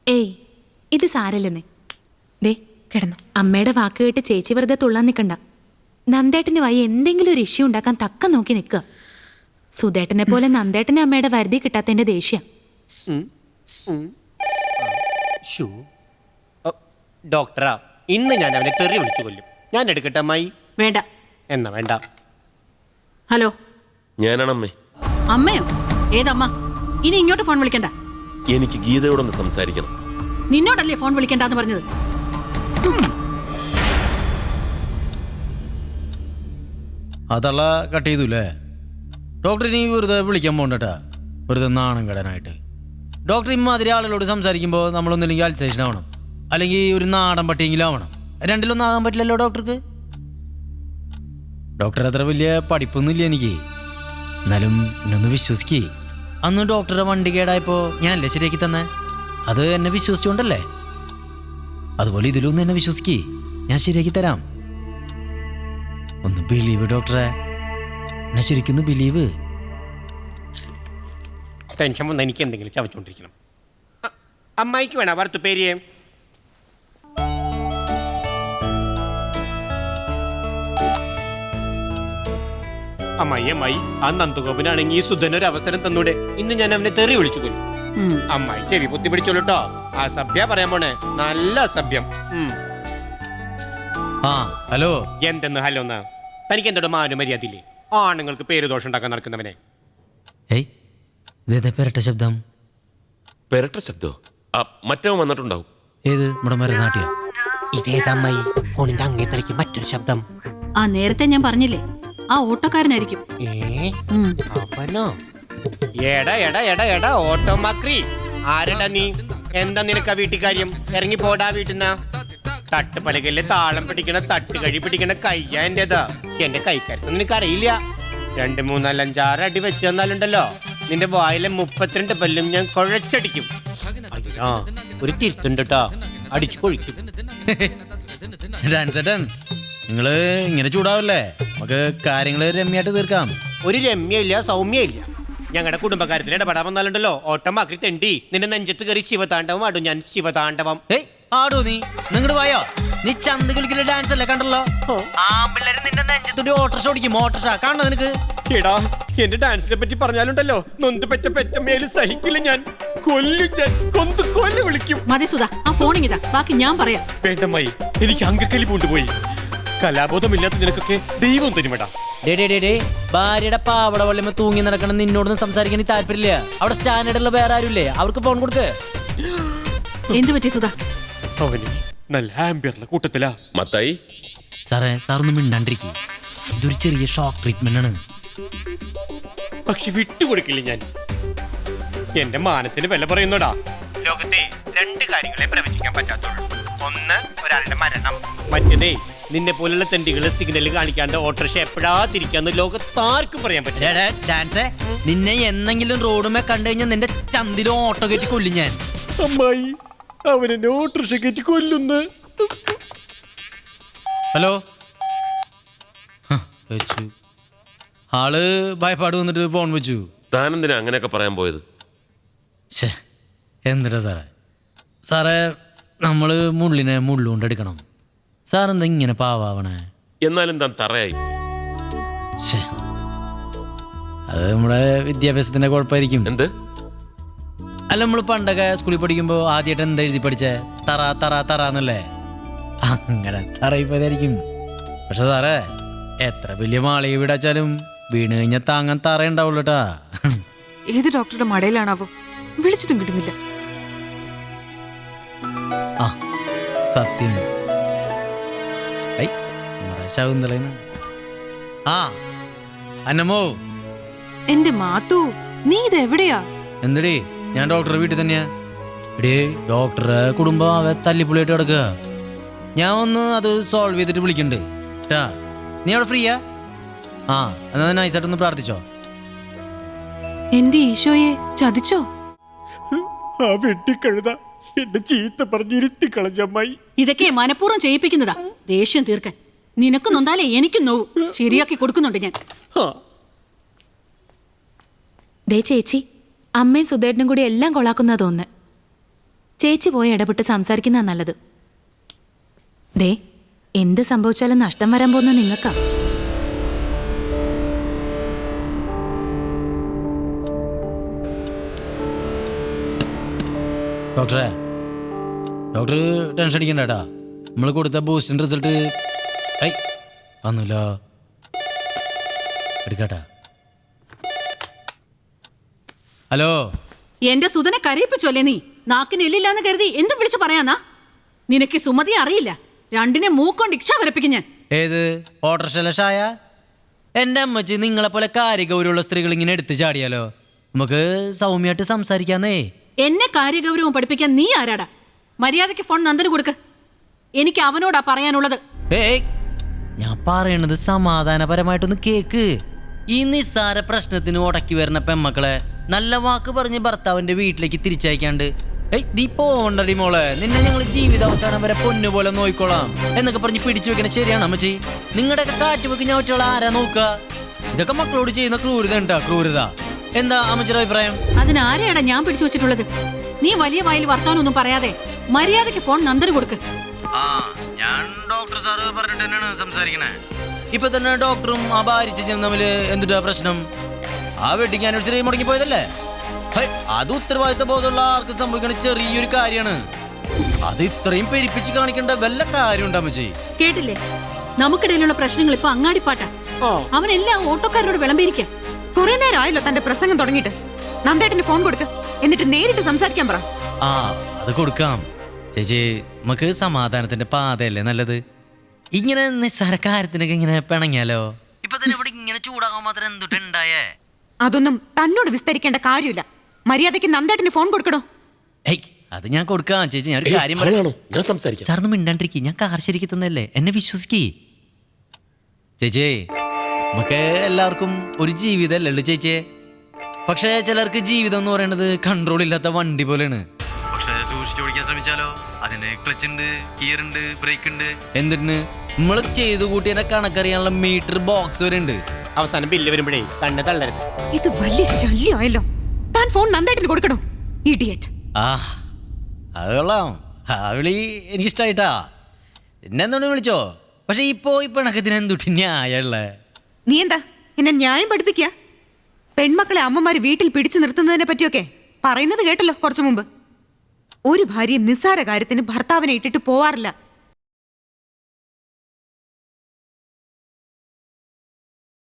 ഏയ് ഇത് സാരല്ലെന്നേ. ദേ കിടന്നു. അമ്മയുടെ വാക്ക് കേട്ട് ചേച്ചി വെറുതെ തുള്ളാൻ നിൽക്കണ്ട. നന്ദേട്ടന് വയ്യ എന്തെങ്കിലും ഒരു ഇഷ്യൂ ഉണ്ടാക്കാൻ തക്ക നോക്കി നിൽക്കുക. സുധേട്ടനെ പോലെ നന്ദേട്ടനെ അമ്മയുടെ വരുതി കിട്ടാത്തതിന്റെ ദേഷ്യം. ഡോക്ടറാ, ഇന്ന് ഞാൻ അവനെ തെറി വിളിച്ചു കൊല്ലും. ഞാൻ എടുക്കട്ടെ അമ്മായി? വേണ്ട. എന്നാ വേണ്ട. ഹലോ, ഞാനാണമ്മേ. അമ്മയോ? ഏതമ്മ? ഇനി ഇങ്ങോട്ട് ഫോൺ വിളിക്കണ്ട. എനിക്ക് ഗീതയോടൊന്ന് സംസാരിക്കണം. നിന്നോടല്ലേ ഫോൺ വിളിക്കണ്ടെന്ന് പറഞ്ഞത്? അതല്ല കട്ട് ചെയ്തൂല്ലേ? ഡോക്ടർ ഇനി വെറുതെ വിളിക്കാൻ പോകണ്ടട്ടാ, വെറുതെ നാണം കെടാനായിട്ട്. ഡോക്ടർ ഇമാതിരി ആളുകളോട് സംസാരിക്കുമ്പോൾ നമ്മളൊന്നില്ലെങ്കിൽ അൽസേഷൻ ആവണം, അല്ലെങ്കിൽ ഒരു നാടൻ പട്ടിയെങ്കിലും ആവണം. രണ്ടിലൊന്നും ആകാൻ പറ്റില്ലല്ലോ ഡോക്ടർക്ക്. ഡോക്ടർ അത്ര വലിയ പഠിപ്പൊന്നുമില്ല എനിക്ക്, എന്നാലും എന്നൊന്ന് വിശ്വസിക്കേ. അന്ന് ഡോക്ടറുടെ വണ്ടി കേടായപ്പോൾ ഞാനല്ലേ ശരിയാക്കി തന്നെ, അത് എന്നെ വിശ്വസിച്ചുകൊണ്ടല്ലേ. അതുപോലെ ഇതിലൊന്നും എന്നെ വിശ്വസിക്കേ, ഞാൻ ശരിയാക്കി തരാം. ഒന്ന് ബിലീവ് ഡോക്ടറെ, എന്നെ ശരിക്കൊന്ന് ബിലീവ്. ടെൻഷൻ വന്ന് എനിക്ക് എന്തെങ്കിലും ചവച്ചോണ്ടിരിക്കണം. അമ്മായിക്ക് വേണ വറുത്തു പേര്? അമ്മായി ആ നന്ദഗോപനാണെങ്കിൽ ഈ സുധനൊരു അവസരം തന്നൂടെ? ഇന്ന് ഞാൻ അവനെ തെറി വിളിച്ചു കൊല്ലും. അമ്മായി ചെവി പൊത്തി പിടിച്ചോളൂട്ടോ. അസഭ്യ പറയാൻ പോണേ, നല്ല അസഭ്യം. ആ ഹലോ. എന്തെന്ന് ഹലോന്നാ? തനിക്ക് എന്തോടെ മാനുമര്യാദയില്ലേ? ആണുങ്ങൾക്ക് പേര് ദോഷം ഉണ്ടാക്കാൻ നടക്കുന്നവനെ. ഏയ് ഇതേതാ പെരട്ട ശബ്ദം? പെരട്ട ശബ്ദോ? മറ്റവൻ വന്നിട്ടുണ്ടാവും. ഏത്? നമ്മുടെ മരനാട്ടിയോ? ഇതേതമ്മായി ഫോണിന്റെ അങ്ങേ തലയ്ക്ക് മറ്റൊരു ശബ്ദം? ആ നേരത്തെ ഞാൻ പറഞ്ഞില്ലേ, ആ ഓട്ടോക്കാരനായിരിക്കും. അവനോ? എടാ എടാ എടാ എടാ ഓട്ടോമാക്രി, ആരടാ നീ? എന്താ നിനക്ക് വീട്ടിൽ കാര്യം? ഇറങ്ങി പോടാ വീട്ടിന്നാ. തട്ടുപലകയില് താളം പിടിക്കണ തട്ടുകഴി പിടിക്കണ കയ്യാ എന്റേതാ. എന്റെ കൈക്കരുത്ത് നിനക്കറിയില്ല. 2, 3, 4, 5, 6 അടി വെച്ച് തന്നാലുണ്ടല്ലോ നിന്റെ വായിലെ 32 പല്ലും ഞാൻ കുഴച്ചടിക്കും. അയ്യാ, ഒരു തിരുത്തുണ്ട് കേട്ടോ, അടിച്ചു കൊഴിക്കും. ഡാൻസേട്ടൻ, നിങ്ങള് ഇങ്ങനെ ചൂടാവല്ലേ? നമുക്ക് കാര്യങ്ങള് രമ്യായിട്ട് തീർക്കാം. ഒരു രമ്യയില്ല സൗമ്യയില്ല. ഞങ്ങളുടെ കുടുംബകാര്യത്തിൽ ഇടപെടാൻ വന്നാലുണ്ടല്ലോ ഓട്ടമാക്കി തെണ്ടി നിന്റെ നെഞ്ചത്ത് കയറി ശിവതാണ്ഡവം ആടും ഞാൻ. ശിവതാണ്ഡവം. ഏയ് ആടൂ നീ, നിങ്ങട് പോയോ? നീ ചന്ത കളിക്കല് ഡാൻസ് അല്ലേ കണ്ടല്ലോ? ആമ്പിള്ളേര് നിന്റെ നെഞ്ചത്തൊരു ഓട്ടർഷ ഓടിക്കും. ഓട്ടർഷ കാണണോ നിനക്ക്? എടാ, എന്റെ ഡാൻസിനെ പറ്റി പറഞ്ഞാലുണ്ടല്ലോ നൊന്ത് പെറ്റ പെറ്റമ്മേല് സഹിക്കില്ല ഞാൻ. കൊല്ലും ഞാൻ, കൊല്ല് വിളിക്കും. മതി സുധ, ആ ഫോണിങ് ഇതാ, ബാക്കി ഞാൻ പറയാം. വേണ്ടമ്മായി, എനിക്ക് അങ്കക്കലി പൂണ്ടുപോയി. കലാബോധമില്ലാത്ത നിനക്കൊക്കെ ദൈവം തരുമടാ. ഭാര്യയുടെ പാവട വള്ളിമ തൂങ്ങി നടക്കണം നിന്നോടൊന്നും സംസാരിക്കാൻ താല്പര്യമില്ല. അവിടെ സ്റ്റാൻഡേർഡുള്ള വേറെ ആരുമില്ലേ? അവർക്ക് ഫോൺ കൊടുക്ക്. എന്ത് പറ്റി സുധ? അവന് നല്ല ആംബിയറുള്ള കൂട്ടത്തിലാ. മത്തായി സാറേ, സാറൊന്നും മിണ്ടാണ്ടിരിക്കും. ഇതൊരു ചെറിയ ഷോക്ക് ട്രീറ്റ്മെന്റ് ആണ്. പക്ഷെ വിട്ടുകൊടുക്കില്ല ഞാൻ. എന്റെ മാനത്തിന് വില പറയുന്നോടാ. ലോകത്തെ 2 കാര്യങ്ങളെ പ്രവചിക്കാൻ പറ്റാത്തുള്ളൂ. ഒന്ന്, ഒരാളുടെ മരണം. മറ്റേതേ, നിന്നെ പോലുള്ള തെണ്ടികള് സിഗ്നൽ കാണിക്കാണ്ട് ഓട്ടോറിക്ഷ എപ്പോഴാ തിരിക്കാന്ന് ലോകത്താർക്കും പറയാൻ പറ്റില്ല. ഡാൻസേ, നിന്നെ എന്നെങ്കിലും റോഡുമേ കണ്ടു കഴിഞ്ഞാൽ നിന്റെ ചന്തിലും ഓട്ടോ കയറ്റി കൊല്ലും ഞാൻ. അമ്മായി, അവനെന്നെ ഓട്ടോറിക്ഷ കയറ്റി കൊല്ലുന്നു. ഹലോ. വെച്ചു ആള് ഭയപ്പാട് വന്നിട്ട് ഫോൺ വെച്ചു. താനെന്തിനാ അങ്ങനെയൊക്കെ പറയാൻ പോയത്? എന്തിനാ സാറേ? സാറേ, നമ്മള് മുള്ളിനെ മുള്ളുകൊണ്ട് എടുക്കണം. സാറെന്താ ഇങ്ങനെ പാവാവണേ? എന്നാലും താൻ തറയായി. അത് നമ്മുടെ വിദ്യാഭ്യാസത്തിന്റെ കുഴപ്പമായിരിക്കും. എന്ത്? അല്ല, നമ്മൾ പണ്ടൊക്കെ സ്കൂളിൽ പഠിക്കുമ്പോൾ ആദ്യമായിട്ട് എന്താ എഴുതി പഠിച്ചേ? തറ തറ തറ എന്നല്ലേ? അങ്ങനെ തറയിപ്പോയതായിരിക്കും. പക്ഷെ സാറേ, എത്ര വലിയ മാളിക വീടാച്ചാലും വീണ് കഴിഞ്ഞാൽ താങ്ങാൻ തറ ഉണ്ടാവുള്ളൂ കേട്ടാ. ഏത് ഡോക്ടറുടെ മടയിലാണാവോ? വിളിച്ചിട്ടും കിട്ടുന്നില്ല. ആ സത്യം. ശകുന്തളയാണ്. ആ അന്നമ്മോ. എന്റെ മാത്തു, നീ ഇതെവിടെയാ? എന്തടി, ഞാൻ ഡോക്ടറെ വീട്ടിൽ തന്നെയാ. എടേ, ഡോക്ടറെ കുടുംബം ആകെ തല്ലിപ്പൊളിയായിട്ട് കിടക്കുക. ഞാൻ ഒന്ന് അത് സോൾവ് ചെയ്തിട്ട് വിളിക്കണ്ട് ട്ടാ. നീ അവിടെ ഫ്രീയാ? ആ, എന്നാ നൈസായിട്ടൊന്ന് പ്രാർത്ഥിച്ചോ. എന്റെ ഈശോയെ ചതിച്ചോ? ആ വെട്ടിക്കഴുത എന്റെ ചീത്ത പറഞ്ഞിരുത്തി കളഞ്ഞമ്മായി. ഇതൊക്കെ മനഃപൂർവ്വം ചെയ്യിപ്പിക്കുന്നതാ, ദേഷ്യം തീർക്കാൻ. നിനക്ക് നൊന്നാലേ എനിക്കും നോവും. ശരിയാക്കി കൊടുക്കുന്നുണ്ട് ഞാൻ. ദേ ചേച്ചി, അമ്മയും സുധേട്ടനും കൂടി എല്ലാം കൊളാക്കുന്ന തോന്നുന്നു. ചേച്ചി പോയി ഇടപെട്ട് സംസാരിക്കുന്ന നല്ലത്. ദേ, എന്ത് സംഭവിച്ചാലും നഷ്ടം വരാൻ പോകുന്ന നിങ്ങൾക്കാ. ഡോക്ടർ ടെൻഷൻ അടിക്കണ്ട കേട്ടാ. നമ്മൾ കൊടുത്ത ബൂസ്റ്റിന്റെ റിസൾട്ട് വന്നില്ല. എടുക്കട്ടാ. ഹലോ, എന്റെ സുധനെ കരയിപ്പിച്ചല്ലേ നീ? നാക്കിന് എല്ലില്ലാന്ന് കരുതി എന്തും വിളിച്ചു പറയാന്നാ? നിനക്ക് സുമതി അറിയില്ല. രണ്ടിനെ മൂക്കൊണ്ട് ഇക്ഷ വരപ്പിക്കും ഞാൻ. ഏത് ഓട്ടർഷല ഷായ? എൻ്റെ അമ്മച്ചി നിങ്ങളെ പോലെ കാര്യഗൗരവമുള്ള സ്ത്രീകൾ ഇങ്ങനെ എടുത്തു ചാടിയാലോ? നമുക്ക് സൗമ്യമായിട്ട് സംസാരിക്കാന്നേ. എന്നെ കാര്യഗൗരവം പഠിപ്പിക്കാൻ നീ ആരാടാ? മര്യാദയ്ക്ക് ഫോൺ നന്ദന് കൊടുക്ക്. എനിക്ക് അവനോടാ പറയാനുള്ളത്. ഏയ്, ഞാൻ പറയണത് സമാധാനപരമായിട്ടൊന്ന് കേക്ക്. ഈ നിസ്സാര പ്രശ്നത്തിന് ഉടക്കി വരുന്ന പെമ്മക്കളെ നല്ല വാക്ക് പറഞ്ഞ് ഭർത്താവിന്റെ വീട്ടിലേക്ക് തിരിച്ചയക്കാണ്ട് നീ പോണ്ടടി മോളെ, നിന്നെ ഞങ്ങൾ ജീവിതാവസാനം വരെ പൊന്നുപോലെ നോയിക്കോളാം എന്നൊക്കെ പറഞ്ഞ് പിടിച്ചു വെക്കണ ശരിയാണ് അമ്മച്ചി? നിങ്ങളുടെയൊക്കെ കാറ്റ് വെക്ക് ഞാൻ ഒറ്റ ആരാ നോക്കുക? ഇതൊക്കെ മക്കളോട് ചെയ്യുന്ന ക്രൂരത ഉണ്ടാ, ക്രൂരത. എന്താ അമ്മച്ചിയുടെ അഭിപ്രായം? അതിനാരെയാടാ ഞാൻ പിടിച്ചു വെച്ചിട്ടുള്ളത്? നീ വലിയ വായിൽ വർത്താനൊന്നും പറയാതെ മര്യാദയ്ക്ക് ഫോൺ നന്ദന് കൊടുക്ക്. ഞാൻ ഡോക്ടർ സാറ് പറഞ്ഞിട്ട് തന്നെയാണ് സംസാരിക്കണേ. ഇപ്പൊ തന്നെ ഡോക്ടറും ആ ഭാര്യ ചേച്ചിയും തമ്മിൽ എന്തുട്ടാ പ്രശ്നം? ആ വെഡിങ് ആനിവേഴ്സറി മുടങ്ങി പോയതല്ലേ? അത് ഉത്തരവാദിത്ത ബോധമുള്ള ആർക്കും സംഭവിക്കണ ചെറിയൊരു കാര്യമാണ്. അത് ഇത്രയും പെരിപ്പിച്ച് കാണിക്കേണ്ട വല്ല കാര്യം ഉണ്ടാമച്ചേ? കേട്ടില്ലേ, നമുക്കിടയിലുള്ള പ്രശ്നങ്ങൾ ഇപ്പൊ അങ്ങാടിപ്പാട്ടാ. അവനെല്ലാം ഓട്ടോക്കാരോട് വിളമ്പിയിരിക്കുക. കുറെ നേരം ആയല്ലോ തന്റെ പ്രസംഗം തുടങ്ങിയിട്ട്. നന്ദേട്ടന് ഫോൺ കൊടുക്ക, എന്നിട്ട് നേരിട്ട് സംസാരിക്കാൻ പറ. അത് കൊടുക്കാം ചേച്ചി. നമുക്ക് സമാധാനത്തിന്റെ പാതയല്ലേ നല്ലത്? ഇങ്ങനെ നിസ്സാര കാര്യത്തിനൊക്കെ ഇങ്ങനെ പിണങ്ങിയാലോ? ഇപ്പൊ തന്നെ ഇവിടെ ഇങ്ങനെ ചൂടാകാൻ മാത്രം എന്തുണ്ടായേ? അതൊന്നും തന്നോട് വിസ്തരിക്കേണ്ട കാര്യമില്ല. മര്യാദയ്ക്ക് നന്ദേട്ടന് ഫോൺ കൊടുക്കണോ? അത് ഞാൻ കൊടുക്കാം ചേച്ചി. ഞാൻ ഒരു കാര്യം പറയാം. ഞാൻ സംസാരിക്കാം. സാറിന് മിണ്ടാണ്ടിരിക്കി. ഞാൻ കാർ ശരിക്ക് തന്നല്ലേ, എന്നെ വിശ്വസിക്കേ ചേച്ചി. നമുക്ക് എല്ലാവർക്കും ഒരു ജീവിതമല്ലല്ലോ ചേച്ചിയെ. പക്ഷേ ചിലർക്ക് ജീവിതം എന്ന് പറയുന്നത് കൺട്രോൾ ഇല്ലാത്ത വണ്ടി പോലെയാണ്. പക്ഷേ സൂക്ഷിച്ചു ഓടിക്കാൻ ശ്രമിച്ചാലോ അതിന് ക്ലച്ച് ഉണ്ട്, ഗിയർ ഉണ്ട്, ബ്രേക്ക് ഉണ്ട്. എന്തിന് നമ്മൾ ചെയ്തു കൂട്ടിയതിന്റെ കണക്കറിയാനുള്ള മീറ്റർ ബോക്സ് വരെ ഉണ്ട്. അവസാനം ബില്ല് വരുമ്പോഴേ കണ്ണ് തള്ളരുത്. ഇത് വലിയ ശല്യമായല്ലോ. താൻ ഫോൺ നന്ദേട്ടന് കൊടുക്കണോ? ഇഡിയറ്റ്. അത് കൊള്ളാം. ആ വിളി എനിക്കിഷ്ടായിട്ടാ. എന്നെ എന്തുകൊണ്ട് വിളിച്ചോ? പക്ഷെ ഇപ്പോ ഈ പിണക്കത്തിന് എന്തുട്ടി ന്യായമുള്ളേ? നീ എന്താ എന്നെ ന്യായം പഠിപ്പിക്കുക? പെൺമക്കളെ അമ്മമാര് വീട്ടിൽ പിടിച്ചു നിർത്തുന്നതിനെ പറ്റിയൊക്കെ പറയുന്നത് കേട്ടല്ലോ കുറച്ചു മുമ്പ്. ഒരു ഭാര്യയും നിസ്സാര കാര്യത്തിന് ഭർത്താവിനെ ഇട്ടിട്ട് പോവാറില്ല.